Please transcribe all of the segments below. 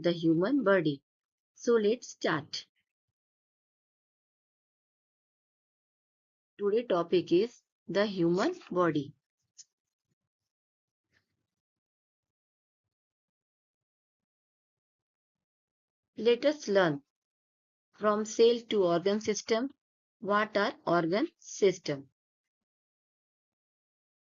the human body. So let's start. Today's topic is the human body. Let us learn from cell to organ system. What are organ system?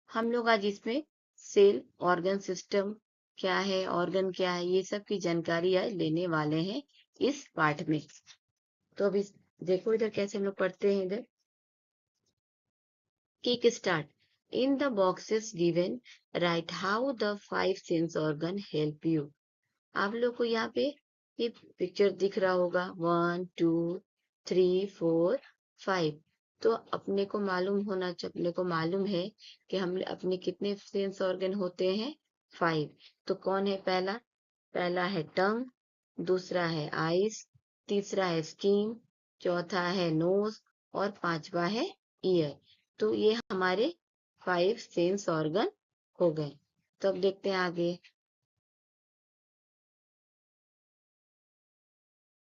हम लोग आज इसमें cell, organ system क्या है, organ क्या है, ये सब की जानकारी आज लेने वाले हैं इस पाठ में। तो अभी देखो इधर कैसे हम लोग पढ़ते हैं। इधर kick start. In the boxes given right how the 5 sense organ help you. आप लोग को यहाँ पे ये पिक्चर दिख रहा होगा 1 2 3 4 5। तो अपने को मालूम है कि हम अपने कितने सेंस ऑर्गन होते हैं 5। तो कौन है पहला है टंग, दूसरा है आइस, तीसरा है स्किन, चौथा है नोज और पांचवा है ईयर। तो ये हमारे 5 सेंस ऑर्गन हो गए। तो अब देखते हैं आगे।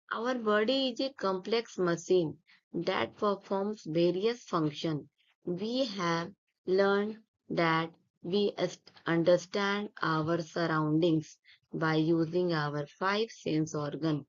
Our body is a complex machine that performs various functions. We have learned that we understand our surroundings by using our 5 sense organ.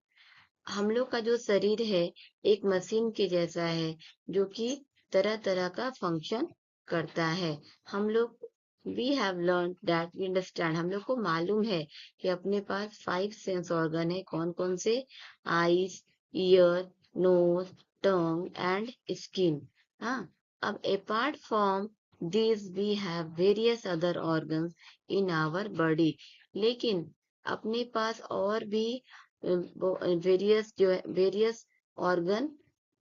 हम लोग का जो शरीर है एक मशीन के जैसा है जो कि तरह तरह का फंक्शन करता है। हम लोग we have learn that we understand, हम लोग को मालूम है कि अपने पास 5 सेंस ऑर्गन है। कौन कौन से? Eyes, ear, nose, tongue and skin. हाँ, अब apart from this we have various other organs in our body. लेकिन अपने पास और भी वेरियस ऑर्गन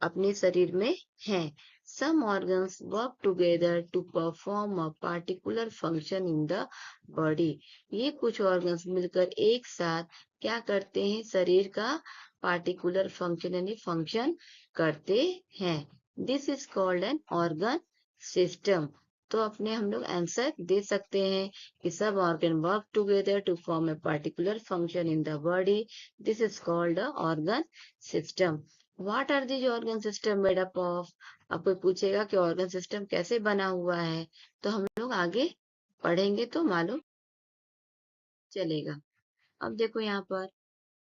अपने शरीर में हैं। Some organs work together to perform a particular function in the body. ये कुछ organs मिलकर एक साथ क्या करते हैं? शरीर का particular function यानी function करते हैं। This is called an organ system. तो अपने हम लोग आंसर दे सकते हैं कि सब organ work together to form a particular function in the body. This is called organ system. What are these organ system made up of? अब कोई पूछेगा कि ऑर्गन सिस्टम कैसे बना हुआ है, तो हम लोग आगे पढ़ेंगे तो मालूम चलेगा। अब देखो यहाँ पर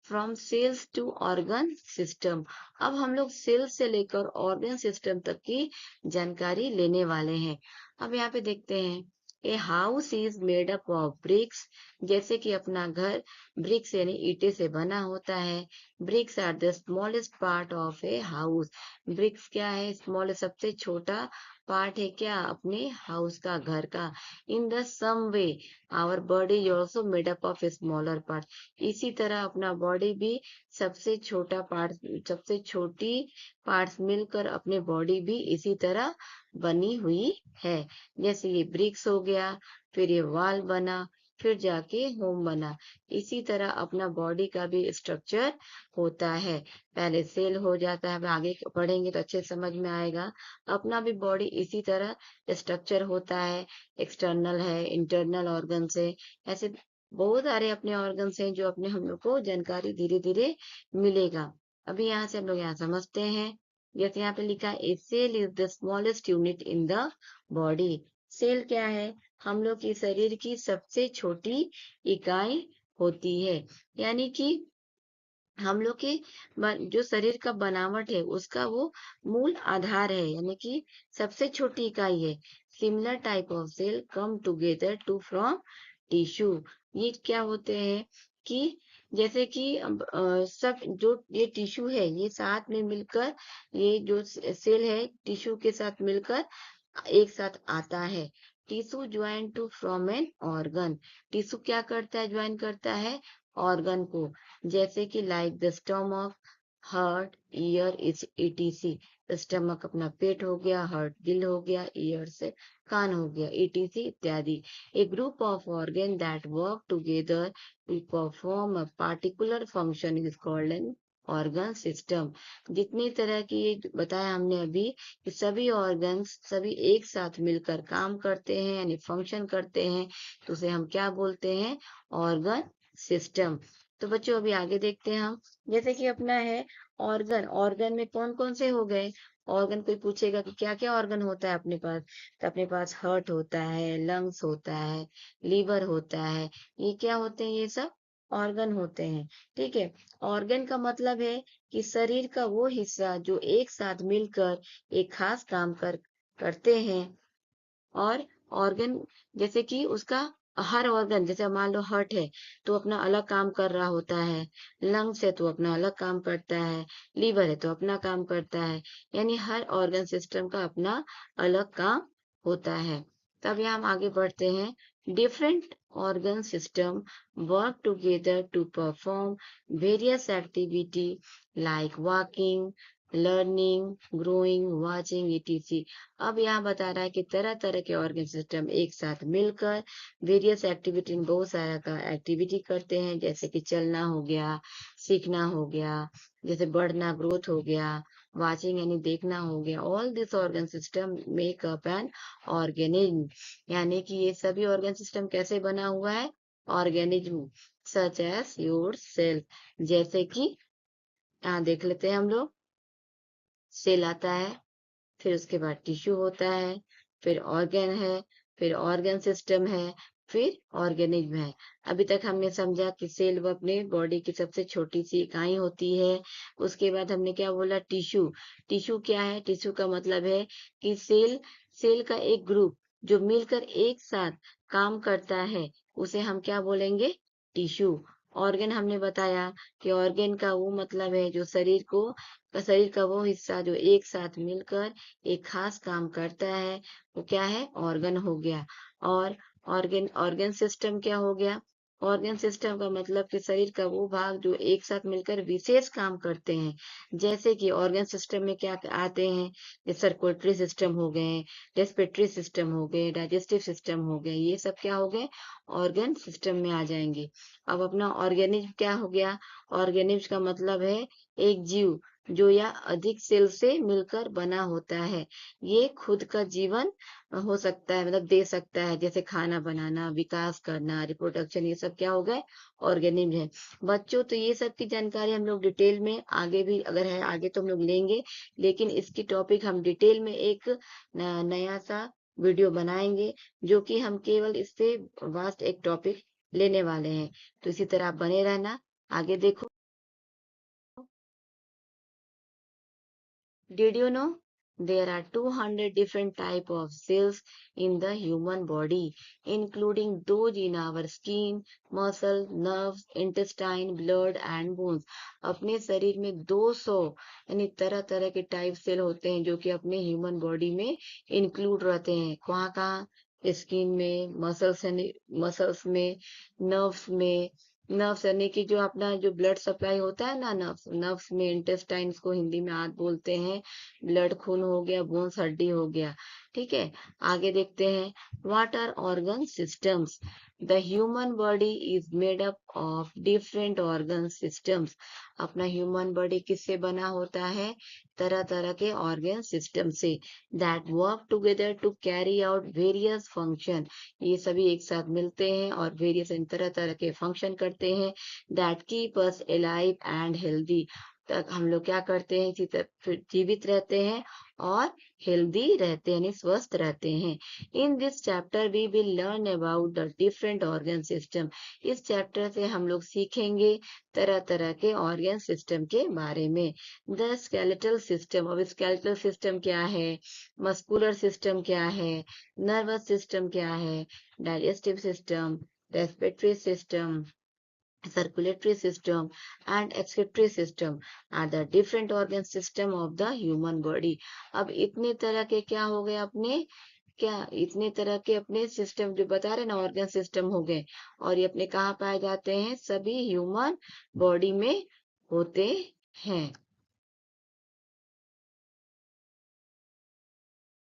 from cells to organ system. अब हम लोग सेल से लेकर ऑर्गन सिस्टम तक की जानकारी लेने वाले हैं। अब यहाँ पे देखते हैं a house is made up of BRICS. जैसे कि अपना घर ब्रिक्स यानी ईंटे से बना होता है। Bricks are the smallest part of a house. Bricks क्या है? स्मॉल, सबसे छोटा पार्ट है क्या? अपने हाउस का, घर का। In the same way our body is also made up of a smaller part. इसी तरह अपना बॉडी भी सबसे छोटा पार्ट, सबसे छोटी पार्ट्स मिलकर अपने बॉडी भी इसी तरह बनी हुई है। जैसे ये ब्रिक्स हो गया, फिर ये वॉल बना, फिर जाके होम बना। इसी तरह अपना बॉडी का भी स्ट्रक्चर होता है। पहले सेल हो जाता है, अब आगे पढ़ेंगे तो अच्छे समझ में आएगा। अपना भी बॉडी इसी तरह स्ट्रक्चर होता है। एक्सटर्नल है, इंटरनल ऑर्गन है, ऐसे बहुत सारे अपने ऑर्गन्स हैं जो अपने हम लोग को जानकारी धीरे धीरे मिलेगा। अभी यहाँ से हम लोग यहाँ समझते हैं। जैसे यहाँ पे लिखा है a cell is the smallest unit in the body. Cell क्या है? हम लोग की शरीर की सबसे छोटी इकाई होती है। यानी कि हम लोग के जो शरीर का बनावट है उसका वो मूल आधार है, यानी कि सबसे छोटी इकाई है। Similar type of cell come together to from tissue. ये क्या होते हैं कि जैसे कि सब जो ये टिश्यू है ये साथ में मिलकर, ये जो सेल है टिश्यू के साथ मिलकर एक साथ आता है। Tissue join to from an organ. Tissue क्या करता है? ज्वाइन करता है ऑर्गन को। जैसे कि like the stomach, heart, year is etc. Stomach अपना पेट हो गया, हार्ट दिल हो गया, ईयर से कान हो गया, ईटीसी इत्यादि। A group of organ that work together to perform a particular function is called an organ system. जितनी तरह की ये बताया हमने अभी कि सभी ऑर्गन्स सभी एक साथ मिलकर काम करते हैं यानी फंक्शन करते हैं, तो उसे हम क्या बोलते हैं? Organ system. तो बच्चों अभी आगे देखते हैं हम। जैसे कि अपना है ऑर्गन, ऑर्गन में कौन कौन से हो गए। ऑर्गन कोई पूछेगा कि क्या क्या ऑर्गन होता है अपने पास, तो अपने पास हार्ट होता है, लंग्स होता है, लीवर होता है। ये क्या होते हैं, ये सब ऑर्गन होते हैं। ठीक है। ऑर्गन का मतलब है कि शरीर का वो हिस्सा जो एक साथ मिलकर एक खास काम करते हैं। और ऑर्गन जैसे कि उसका हर ऑर्गन, जैसे मान लो हार्ट है तो अपना अलग काम कर रहा होता है, लंग्स है तो अपना अलग काम करता है, लीवर है तो अपना काम करता है। यानी हर ऑर्गन सिस्टम का अपना अलग काम होता है। तब यहाँ हम आगे बढ़ते हैं। Different organ system work together to perform various activity like walking, learning, growing, watching, etc। अब यहाँ बता रहा है कि तरह तरह के ऑर्गन सिस्टम एक साथ मिलकर वेरियस एक्टिविटी, बहुत सारा का एक्टिविटी करते हैं, जैसे कि चलना हो गया, सीखना हो गया, जैसे बढ़ना, ग्रोथ हो गया, वाचिंग यानी देखना हो गया। All this organ system make up an organism. यानी कि ये सभी ऑर्गन सिस्टम कैसे बना हुआ है, organism, such as yourself. जैसे कि यहाँ देख लेते हैं हम लोग। सेल आता है, फिर उसके बाद टिश्यू होता है, फिर ऑर्गन है, फिर ऑर्गन सिस्टम है, फिर ऑर्गेनिज्म है। अभी तक हमने समझा कि सेल वो अपने बॉडी की सबसे छोटी सी इकाई होती है। उसके बाद हमने क्या बोला, टिश्यू। टिश्यू क्या है, टिश्यू का मतलब है कि सेल, सेल का एक ग्रुप जो मिलकर एक साथ काम करता है, उसे हम क्या बोलेंगे, टिश्यू। ऑर्गन हमने बताया कि ऑर्गन का वो मतलब है जो शरीर का वो हिस्सा जो एक साथ मिलकर एक खास काम करता है, वो क्या है, ऑर्गन हो गया। और ऑर्गन ऑर्गन सिस्टम क्या हो गया, ऑर्गन सिस्टम का मतलब कि शरीर का वो भाग जो एक साथ मिलकर विशेष काम करते हैं। जैसे कि ऑर्गन सिस्टम में क्या आते हैं, जैसे सर्कुलेटरी सिस्टम हो गए, रेस्पिरेटरी सिस्टम हो गए, डाइजेस्टिव सिस्टम हो गए, ये सब क्या हो गए, ऑर्गन सिस्टम में आ जाएंगे। अब अपना ऑर्गेनिज्म क्या हो गया, ऑर्गेनिज्म का मतलब है एक जीव जो या अधिक सेल से मिलकर बना होता है। ये खुद का जीवन हो सकता है, मतलब दे सकता है, जैसे खाना बनाना, विकास करना, रिप्रोडक्शन, ये सब क्या हो गए, ऑर्गेनिज्म है। बच्चों तो ये सब की जानकारी हम लोग डिटेल में आगे भी अगर है आगे तो हम लोग लेंगे, लेकिन इसकी टॉपिक हम डिटेल में एक नया सा वीडियो बनाएंगे, जो कि हम केवल इससे वास्ट एक टॉपिक लेने वाले हैं। तो इसी तरह आप बने रहना, आगे देखो। Did you know there are 200 different type of cells in the human body, including those in our skin, muscle, nerves, intestine, blood and bones। अपने शरीर में 200 यानी तरह तरह के टाइप सेल होते हैं जो कि अपने ह्यूमन बॉडी में इंक्लूड रहते हैं। कहाँ कहाँ, स्किन में, मसल्स में, नर्व्स में। नर्व्स यानी कि जो अपना जो ब्लड सप्लाई होता है ना, नर्व्स, नर्व्स में, इंटेस्टाइन्स को हिंदी में हाथ बोलते हैं, ब्लड खून हो गया, बोन्स हड्डी हो गया। ठीक है। आगे देखते हैं। What are organ systems. The human body is made up of different organ systems. अपना ह्यूमन बॉडी किससे बना होता है, तरह तरह के ऑर्गन सिस्टम से, that work together to carry out various function. ये सभी एक साथ मिलते हैं और वेरियस इन तरह तरह के फंक्शन करते हैं, that keep us alive and healthy. तक हम लोग क्या करते हैं, इसी तरह फिर जीवित रहते हैं और हेल्दी रहते हैं, यानी स्वस्थ रहते हैं। In this chapter we will learn about the different organ system. इस चैप्टर से हम लोग सीखेंगे तरह तरह के ऑर्गन सिस्टम के बारे में। The skeletal system. अब स्केलेटल सिस्टम क्या है, मस्कुलर सिस्टम क्या है, नर्वस सिस्टम क्या है, digestive system, respiratory system, circulatory system and excretory system are the different organ system of the human body। अब इतने तरह के क्या हो गए अपने, क्या इतने तरह के अपने सिस्टम जो बता रहे ना, ऑर्गन सिस्टम हो गए, और ये अपने कहाँ पाए जाते हैं, सभी ह्यूमन बॉडी में होते हैं।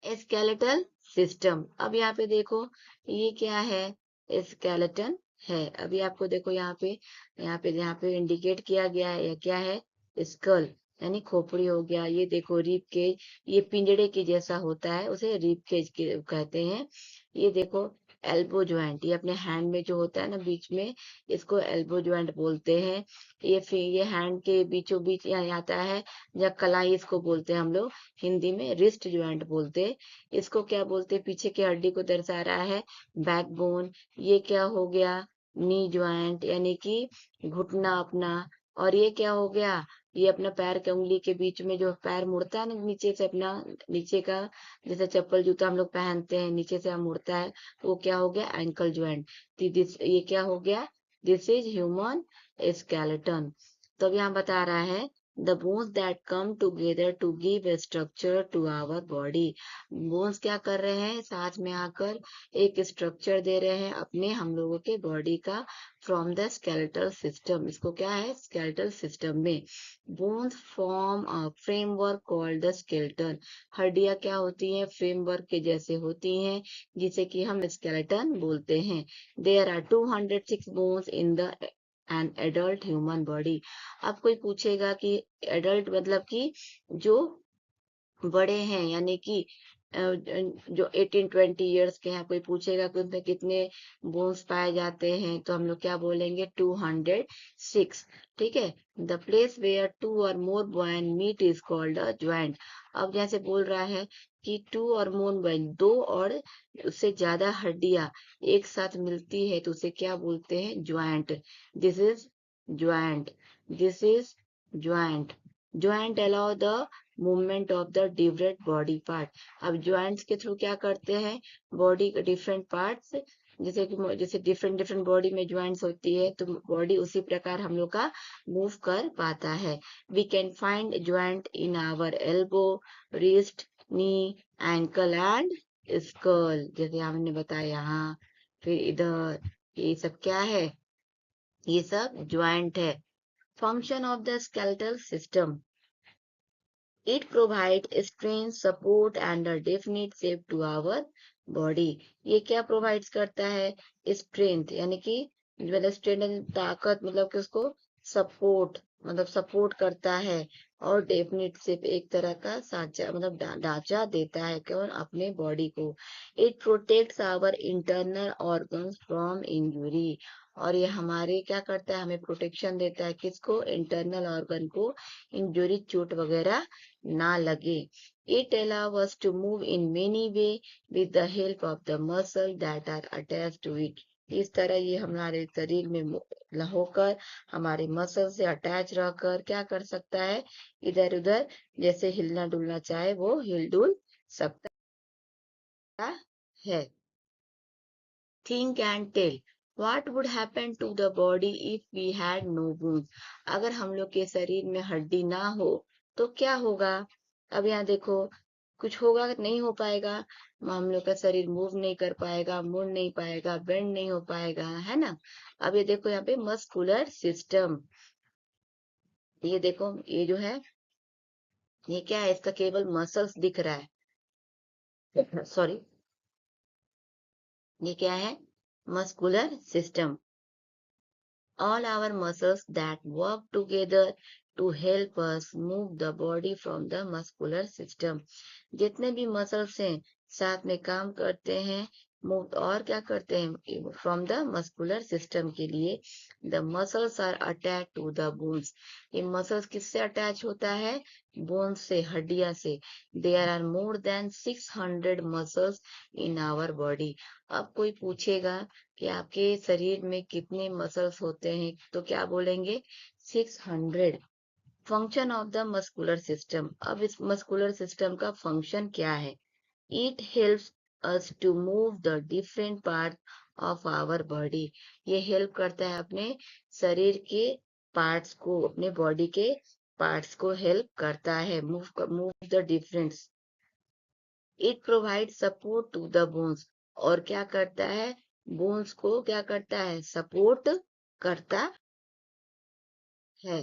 Skeletal system. अब यहाँ पे देखो, ये क्या है, स्केलेटन है। अभी आपको देखो यहाँ पे इंडिकेट किया गया है, या क्या है, स्कल यानी खोपड़ी हो गया। ये देखो रिब केज, ये पिंजड़े के जैसा होता है, उसे रिब केज के कहते हैं। ये देखो एल्बो ज्वाइंट, ये अपने हैंड में जो होता है ना बीच में, इसको एल्बो ज्वाइंट बोलते हैं। ये हैंड के बीचों बीच यहाँ आता है, या कलाई इसको बोलते हैं हम लोग, हिंदी में रिस्ट ज्वाइंट बोलते हैं। इसको क्या बोलते हैं, पीछे की हड्डी को दर्शा रहा है बैकबोन। ये क्या हो गया, नी ज्वाइंट, यानी कि घुटना अपना। और ये क्या हो गया, ये अपना पैर के उंगली के बीच में जो पैर मुड़ता है ना नीचे से अपना, नीचे का, जैसे चप्पल जूता हम लोग पहनते हैं नीचे से मुड़ता है, वो क्या हो गया, एंकल ज्वाइंट। ये क्या हो गया, दिस इज ह्यूमन स्केलेटन। तब यहाँ बता रहा है the bones that come together to give a structure to our body. Bones क्या कर रहे हैं, साथ में आकर एक स्ट्रक्चर दे रहे हैं अपने हम लोगों के बॉडी का, फ्रॉम द स्केलेटल सिस्टम। इसको क्या है, स्केलेटल सिस्टम में। Bones form a framework called the skeleton. हड्डियां क्या होती हैं, फ्रेमवर्क के जैसे होती हैं, जिसे कि हम स्केलेटन बोलते हैं। There are 206 bones in the an adult human body. अब कोई पूछेगा कि एडल्ट मतलब कि जो बड़े हैं, यानी कि जो 18-20 ईयर्स के हैं, कोई पूछेगा कि उनमें कितने बोन्स पाए जाते हैं, तो हम लोग क्या बोलेंगे, 206। ठीक है। The place where 2 or more bone meet is called a joint. अब जैसे बोल रहा है कि 2 or more बोन, 2 और उससे ज्यादा हड्डियां एक साथ मिलती है तो उसे क्या बोलते हैं, joint. This is joint, this is joint. Joint allow the movement of the different body part. अब ज्वाइंट्स के थ्रू क्या करते हैं, बॉडी के डिफरेंट पार्ट्स, जैसे डिफरेंट डिफरेंट बॉडी में ज्वाइंट्स होती है, तो बॉडी उसी प्रकार हम लोग का मूव कर पाता है। We can find joint in our elbow, wrist, knee, ankle and skull, जैसे हमने बताया यहाँ। फिर इधर ये सब क्या है, ये सब ज्वाइंट है। Function of the skeletal system, it provides strength, support and a definite shape to our body। ये क्या प्रोवाइड्स करता है, स्ट्रेंथ, यानी कि मतलब स्ट्रेंथ ताकत, मतलब कि उसको सपोर्ट, मतलब सपोर्ट करता है, और डेफिनेट शेप एक तरह का साँचा, मतलब ढांचा देता है कौन, अपने बॉडी को। It protects our internal organs from injury. और ये हमारे क्या करता है, हमें प्रोटेक्शन देता है, किसको, इंटरनल ऑर्गन को, इंजुरी, चोट वगैरह ना लगे। It allows us to move in many way with the help of the muscle that are attached to it। इस तरह ये हमारे शरीर में होकर, हमारे मसल से अटैच रहकर क्या कर सकता है, इधर उधर जैसे हिलना डुलना चाहे वो हिल डुल सकता है। Think and tell, what would happen to the body if we had no bones। अगर हम लोग के शरीर में हड्डी ना हो तो क्या होगा। अब यहाँ देखो, कुछ होगा, नहीं हो पाएगा, हम लोग का शरीर मूव नहीं कर पाएगा, मुड़ नहीं पाएगा, बेंड नहीं हो पाएगा, है ना। अब ये देखो यहाँ पे मस्कुलर सिस्टम, ये देखो, ये जो है, ये क्या है, इसका केवल मसल्स दिख रहा है, सॉरी, ये क्या है, muscular system. All our muscles that work together to help us move the body from the muscular system। जितने भी मसल्स हैं साथ में काम करते हैं, मूव और क्या करते हैं, फ्रॉम द मस्कुलर सिस्टम के लिए। The muscles are attach to the bones. ये मसल्स किससे अटैच होता है, बोन्स से, हड्डियां से। There are more than 600 muscles in our body. अब कोई पूछेगा कि आपके शरीर में कितने मसल्स होते हैं, तो क्या बोलेंगे, 600। Function of the muscular system, अब इस मस्कुलर सिस्टम का फंक्शन क्या है। It helps us to move the different part of our body. ये हेल्प करता है अपने शरीर के पार्ट्स को, अपने बॉडी के पार्ट्स को हेल्प करता है, move the difference. It provide support to the bones, और क्या करता है, बोन्स को क्या करता है, सपोर्ट करता है।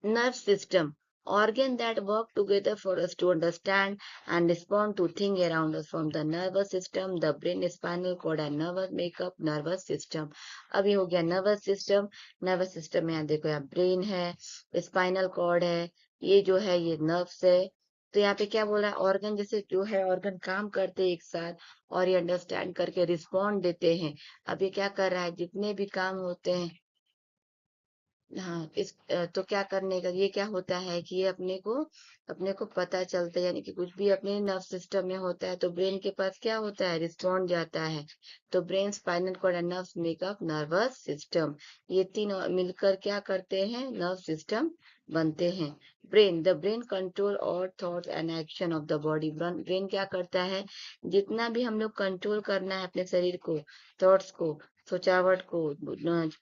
Nerve system, organ that work together for us to understand and respond to things around us, from the nervous system, the brain, spinal cord and nervous makeup nervous system। अब ये हो गया नर्वस सिस्टम। नर्वस सिस्टम में यहाँ देखो, यहाँ brain है, spinal cord है, ये जो है ये नर्व्स है, तो यहाँ पे क्या बोला, ऑर्गन जैसे जो है ऑर्गन काम करते हैं एक साथ और ये अंडरस्टैंड करके रिस्पॉन्ड देते हैं। अब ये क्या कर रहा है, जितने भी काम होते हैं, हाँ, तो क्या करने का ये क्या होता है कि ये अपने को पता चलता है, यानी कि कुछ भी अपने नर्व सिस्टम में होता है तो ब्रेन के पास क्या होता है, रिस्पॉन्ड जाता है। तो brain, spinal cord and nerves make up nervous system. ये तीनों मिलकर क्या करते हैं, नर्व सिस्टम बनते हैं। ब्रेन कंट्रोल और thoughts and action of the body. Brain क्या करता है, जितना भी हम लोग कंट्रोल करना है अपने शरीर को, थॉट्स को, सोचावट को,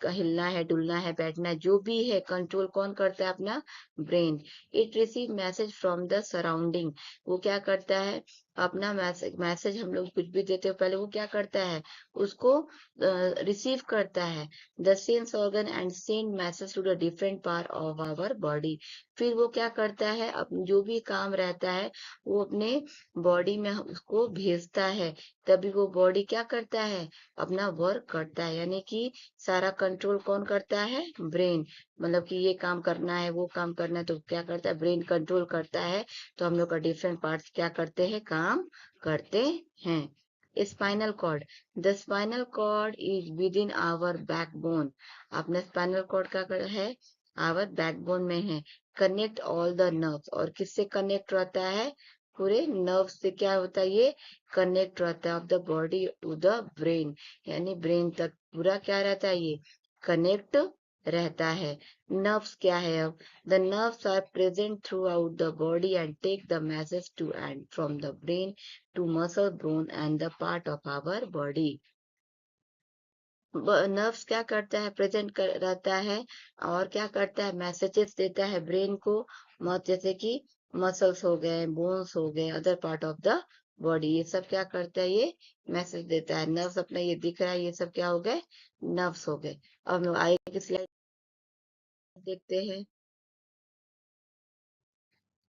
हिलना है, डुलना है, बैठना है, जो भी है, कंट्रोल कौन करता है, अपना brain. It receive message from the surrounding. वो क्या करता है, अपना मैसेज हम लोग कुछ भी देते हो पहले वो क्या करता है, उसको रिसीव करता है। The sense organ and send message to the different part of our body. फिर वो क्या करता है, जो भी काम रहता है वो अपने बॉडी में उसको भेजता है। तभी वो बॉडी क्या करता है, अपना वर्क करता है। यानी कि सारा कंट्रोल कौन करता है, ब्रेन। मतलब कि ये काम करना है, वो काम करना है, तो क्या करता है, ब्रेन कंट्रोल करता है। तो हम लोग का डिफरेंट पार्ट्स क्या करते हैं, काम करते हैं। Spinal cord. The spinal cord is within our backbone. अपने स्पाइनल कॉर्ड का है, आवर बैकबोन में है। Connect all the nerves. और किससे कनेक्ट रहता है, पूरे नर्व से क्या होता है, ये कनेक्ट रहता है of the body to the brain. यानी ब्रेन तक पूरा क्या रहता है, ये कनेक्ट रहता है। नर्व्स क्या है, अब the nerves are present throughout the body and take the message to and from the brain to muscle, bone and the part of our body. Nerves क्या करता है, रहता है और क्या करता है, मैसेजेस देता है ब्रेन को। जैसे कि मसल्स हो गए, बोन्स हो गए, other part of the body, ये सब क्या करता है, ये मैसेज देता है। नर्व्स अपना ये दिख रहा है, ये सब क्या हो गए, नर्व्स हो गए। अब हम लोग आगे की स्लाइड देखते हैं।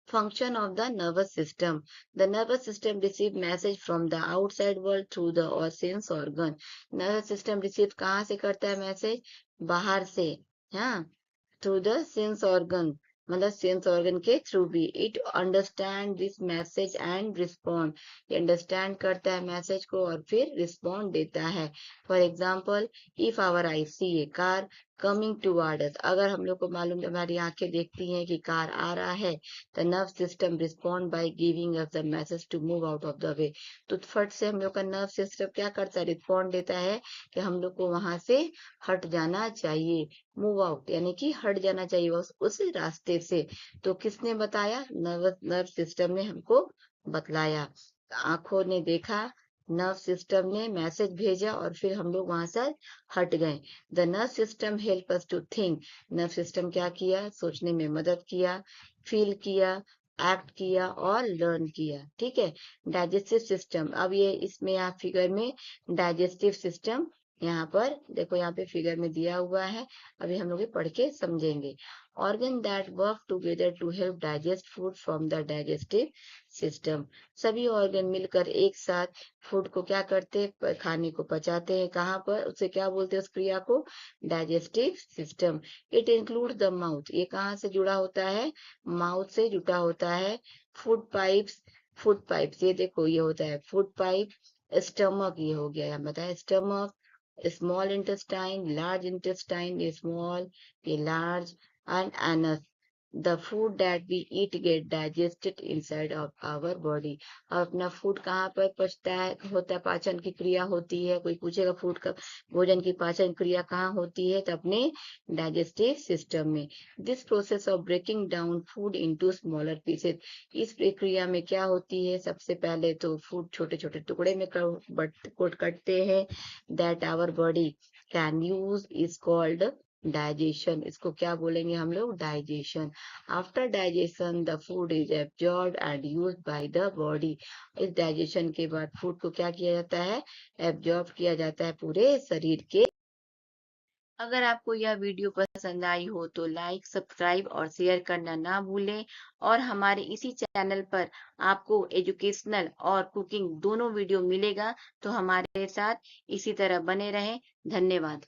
Function of the nervous system. The nervous system receive message from the outside world through the or sense organ. Nervous system receive कहाँ से करता है मैसेज, बाहर से, हाँ, थ्रू द सेंस ऑर्गन, मतलब सेंस ऑर्गन के थ्रू भी। It understand this message and respond. ये अंडरस्टैंड करता है मैसेज को और फिर रिस्पॉन्ड देता है। For example, if our eye see a car coming toward us. अगर हम लोग को मालूम, हमारी आंखें देखती हैं कि कार आ रहा है, the nerve system respond by giving us the message to move out of the way. तो फट से हम लोग का नर्व सिस्टम क्या करता है, रिस्पॉन्ड देता है कि हम लोग को वहां से हट जाना चाहिए। मूव आउट यानी कि हट जाना चाहिए उस रास्ते से। तो किसने बताया, नर्व सिस्टम ने हमको बतलाया। आंखों ने देखा, नर्व सिस्टम ने मैसेज भेजा और फिर हम लोग वहां से हट गए। The nerve system help us to think. Nerve system क्या किया, सोचने में मदद किया, फील किया, एक्ट किया और लर्न किया। ठीक है। डाइजेस्टिव सिस्टम, अब ये इसमें आप फिगर में डाइजेस्टिव सिस्टम, यहाँ पर देखो, यहाँ पे फिगर में दिया हुआ है। अभी हम लोग ये पढ़ के समझेंगे। Organ that work together to help digest food from the digestive system. सभी ऑर्गन मिलकर एक साथ फूड को क्या करते हैं, खाने को पचाते हैं। कहाँ पर, उसे क्या बोलते हैं, उस क्रिया को, digestive system. It include the mouth. ये कहाँ से जुड़ा होता है, माउथ से जुड़ा होता है। फूड पाइप्स, ये देखो, ये होता है फूड पाइप। स्टमक, ये हो गया, हम बताए stomach. Small intestine, large intestine, small, a large, and anus. The food that we eat get digested inside of our body. और अपना फूड कहाँ पर पचता है, होता है, पाचन की क्रिया होती है। कोई पूछेगा फूड का, भोजन की पाचन क्रिया कहाँ होती है, तो अपने डाइजेस्टिव सिस्टम में। This process of breaking down food into smaller pieces. इस प्रक्रिया में क्या होती है, सबसे पहले तो फूड छोटे छोटे टुकड़े में कटते हैं। That our body can use is called digestion. इसको क्या बोलेंगे हम लोग, digestion. After digestion the food is absorb and use by the body. इस डाइजेशन के बाद फूड को क्या किया जाता है, एब्जॉर्ब किया जाता है पूरे शरीर के। अगर आपको यह वीडियो पसंद आई हो तो लाइक, सब्सक्राइब और शेयर करना ना भूलें। और हमारे इसी चैनल पर आपको एजुकेशनल और कुकिंग दोनों वीडियो मिलेगा, तो हमारे साथ इसी तरह बने रहें। धन्यवाद।